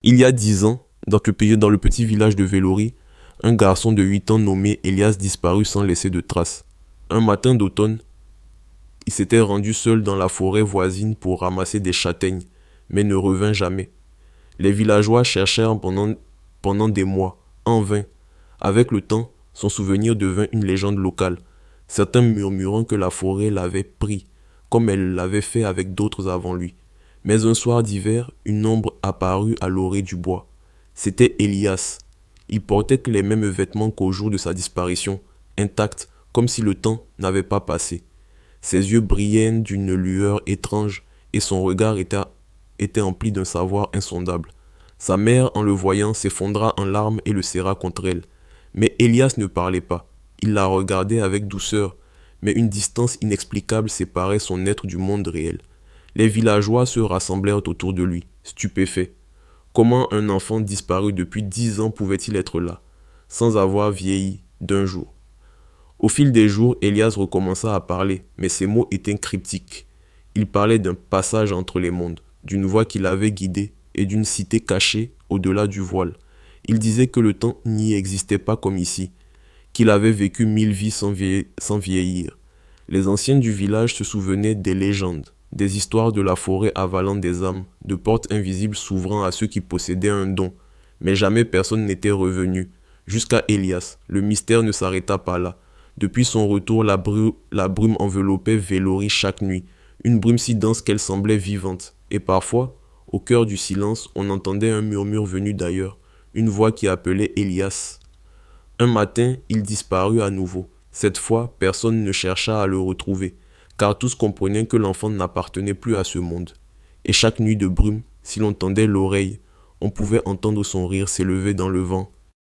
Il y a 10 ans, dans le petit village de Vélori, un garçon de 8 ans nommé Elias disparut sans laisser de traces. Un matin d'automne, il s'était rendu seul dans la forêt voisine pour ramasser des châtaignes, mais ne revint jamais. Les villageois cherchèrent pendant des mois, en vain. Avec le temps, son souvenir devint une légende locale, certains murmurant que la forêt l'avait pris, comme elle l'avait fait avec d'autres avant lui. Mais un soir d'hiver, une ombre apparut à l'orée du bois. C'était Elias. Il portait les mêmes vêtements qu'au jour de sa disparition, intacts, comme si le temps n'avait pas passé. Ses yeux brillaient d'une lueur étrange et son regard était empli d'un savoir insondable. Sa mère, en le voyant, s'effondra en larmes et le serra contre elle. Mais Elias ne parlait pas. Il la regardait avec douceur, mais une distance inexplicable séparait son être du monde réel. Les villageois se rassemblèrent autour de lui, stupéfaits. Comment un enfant disparu depuis 10 ans pouvait-il être là, sans avoir vieilli d'un jour? Au fil des jours, Elias recommença à parler, mais ses mots étaient cryptiques. Il parlait d'un passage entre les mondes, d'une voie qui l'avait guidé et d'une cité cachée au-delà du voile. Il disait que le temps n'y existait pas comme ici, qu'il avait vécu 1000 vies sans vieillir. Les anciens du village se souvenaient des légendes, des histoires de la forêt avalant des âmes, de portes invisibles s'ouvrant à ceux qui possédaient un don. Mais jamais personne n'était revenu. Jusqu'à Elias, le mystère ne s'arrêta pas là. Depuis son retour, la brume enveloppait Vélori chaque nuit, une brume si dense qu'elle semblait vivante. Et parfois, au cœur du silence, on entendait un murmure venu d'ailleurs, une voix qui appelait Elias. Un matin, il disparut à nouveau. Cette fois, personne ne chercha à le retrouver, car tous comprenaient que l'enfant n'appartenait plus à ce monde. Et chaque nuit de brume, si l'on tendait l'oreille, on pouvait entendre son rire s'élever dans le vent,